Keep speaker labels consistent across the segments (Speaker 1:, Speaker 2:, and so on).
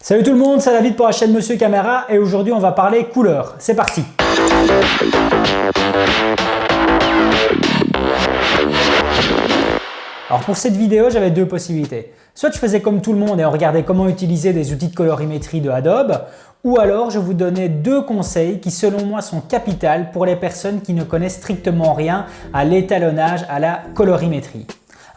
Speaker 1: Salut tout le monde, c'est David pour la chaîne Monsieur Caméra et aujourd'hui on va parler couleurs. C'est parti! Alors pour cette vidéo, j'avais deux possibilités. Soit je faisais comme tout le monde et on regardait comment utiliser des outils de colorimétrie de Adobe, ou alors je vous donnais deux conseils qui selon moi sont capitaux pour les personnes qui ne connaissent strictement rien à l'étalonnage, à la colorimétrie.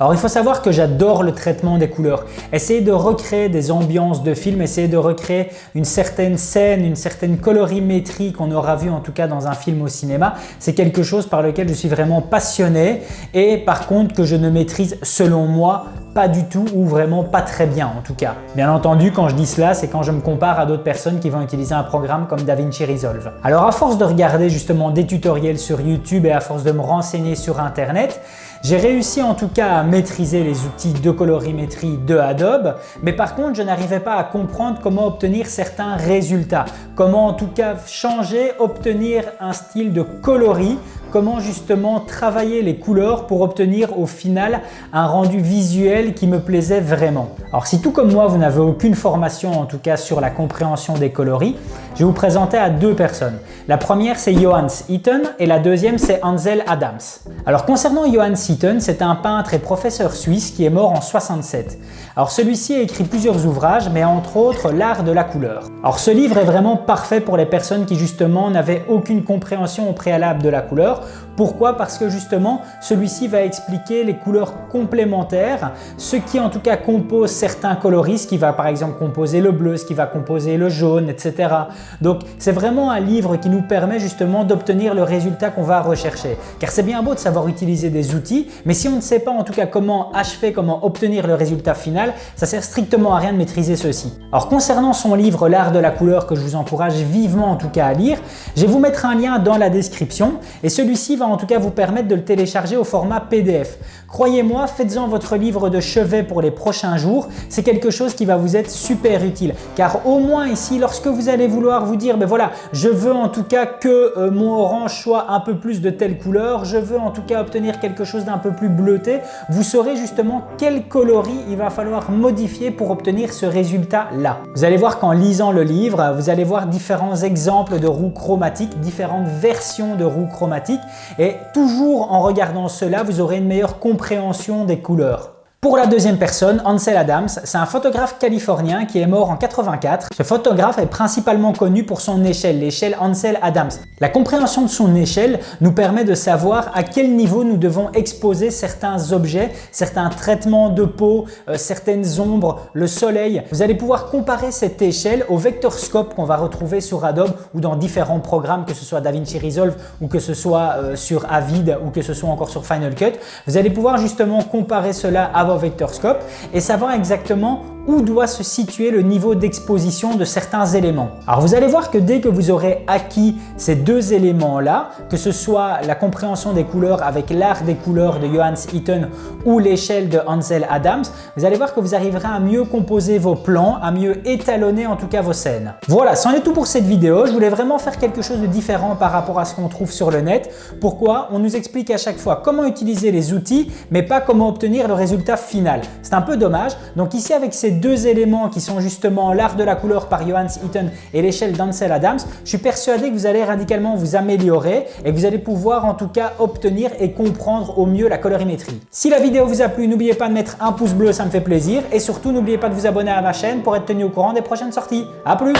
Speaker 1: Alors il faut savoir que j'adore le traitement des couleurs. Essayer de recréer des ambiances de film, essayer de recréer une certaine scène, une certaine colorimétrie qu'on aura vu en tout cas dans un film au cinéma, c'est quelque chose par lequel je suis vraiment passionné et par contre que je ne maîtrise selon moi pas du tout ou vraiment pas très bien en tout cas. Bien entendu, quand je dis cela, c'est quand je me compare à d'autres personnes qui vont utiliser un programme comme DaVinci Resolve. Alors à force de regarder justement des tutoriels sur YouTube et à force de me renseigner sur Internet, j'ai réussi en tout cas à maîtriser les outils de colorimétrie de Adobe, mais par contre je n'arrivais pas à comprendre comment obtenir certains résultats, comment en tout cas changer, obtenir un style de coloris, comment justement travailler les couleurs pour obtenir au final un rendu visuel qui me plaisait vraiment. Alors si tout comme moi vous n'avez aucune formation en tout cas sur la compréhension des coloris, je vais vous présenter à deux personnes. La première c'est Johannes Itten et la deuxième c'est Ansel Adams. Alors concernant Johannes Itten, c'est un peintre et professeur suisse qui est mort en 67. Alors celui-ci a écrit plusieurs ouvrages mais entre autres l'art de la couleur. Alors ce livre est vraiment parfait pour les personnes qui justement n'avaient aucune compréhension au préalable de la couleur. Pourquoi? Parce que justement, celui-ci va expliquer les couleurs complémentaires, ce qui en tout cas compose certains coloris, ce qui va par exemple composer le bleu, ce qui va composer le jaune, etc. Donc c'est vraiment un livre qui nous permet justement d'obtenir le résultat qu'on va rechercher. Car c'est bien beau de savoir utiliser des outils, mais si on ne sait pas en tout cas comment achever, comment obtenir le résultat final, ça sert strictement à rien de maîtriser ceci. Alors concernant son livre L'art de la couleur que je vous encourage vivement en tout cas à lire, je vais vous mettre un lien dans la description et celui-ci va en tout cas vous permettre de le télécharger au format PDF. Croyez-moi, faites-en votre livre de chevet pour les prochains jours. C'est quelque chose qui va vous être super utile. Car au moins ici, lorsque vous allez vouloir vous dire, ben voilà, je veux en tout cas que mon orange soit un peu plus de telle couleur, je veux en tout cas obtenir quelque chose d'un peu plus bleuté, vous saurez justement quel coloris il va falloir modifier pour obtenir ce résultat-là. Vous allez voir qu'en lisant le livre, vous allez voir différents exemples de roues chromatiques, différentes versions de roues chromatiques. Et toujours en regardant cela, vous aurez une meilleure compréhension des couleurs. Pour la deuxième personne, Ansel Adams, c'est un photographe californien qui est mort en 84. Ce photographe est principalement connu pour son échelle, l'échelle Ansel Adams. La compréhension de son échelle nous permet de savoir à quel niveau nous devons exposer certains objets, certains traitements de peau, certaines ombres, le soleil. Vous allez pouvoir comparer cette échelle au vectorscope qu'on va retrouver sur Adobe ou dans différents programmes, que ce soit DaVinci Resolve ou que ce soit sur Avid ou que ce soit encore sur Final Cut. Vous allez pouvoir justement comparer cela à vectorscope et savoir exactement où doit se situer le niveau d'exposition de certains éléments. Alors vous allez voir que dès que vous aurez acquis ces deux éléments-là, que ce soit la compréhension des couleurs avec l'art des couleurs de Johannes Itten ou l'échelle de Ansel Adams, vous allez voir que vous arriverez à mieux composer vos plans, à mieux étalonner en tout cas vos scènes. Voilà, c'en est tout pour cette vidéo. Je voulais vraiment faire quelque chose de différent par rapport à ce qu'on trouve sur le net. Pourquoi? On nous explique à chaque fois comment utiliser les outils, mais pas comment obtenir le résultat final. C'est un peu dommage. Donc ici, avec ces deux éléments qui sont justement l'art de la couleur par Johannes Itten et l'échelle d'Ansel Adams, je suis persuadé que vous allez radicalement vous améliorer et que vous allez pouvoir en tout cas obtenir et comprendre au mieux la colorimétrie. Si la vidéo vous a plu, n'oubliez pas de mettre un pouce bleu, ça me fait plaisir. Et surtout, n'oubliez pas de vous abonner à ma chaîne pour être tenu au courant des prochaines sorties. À plus!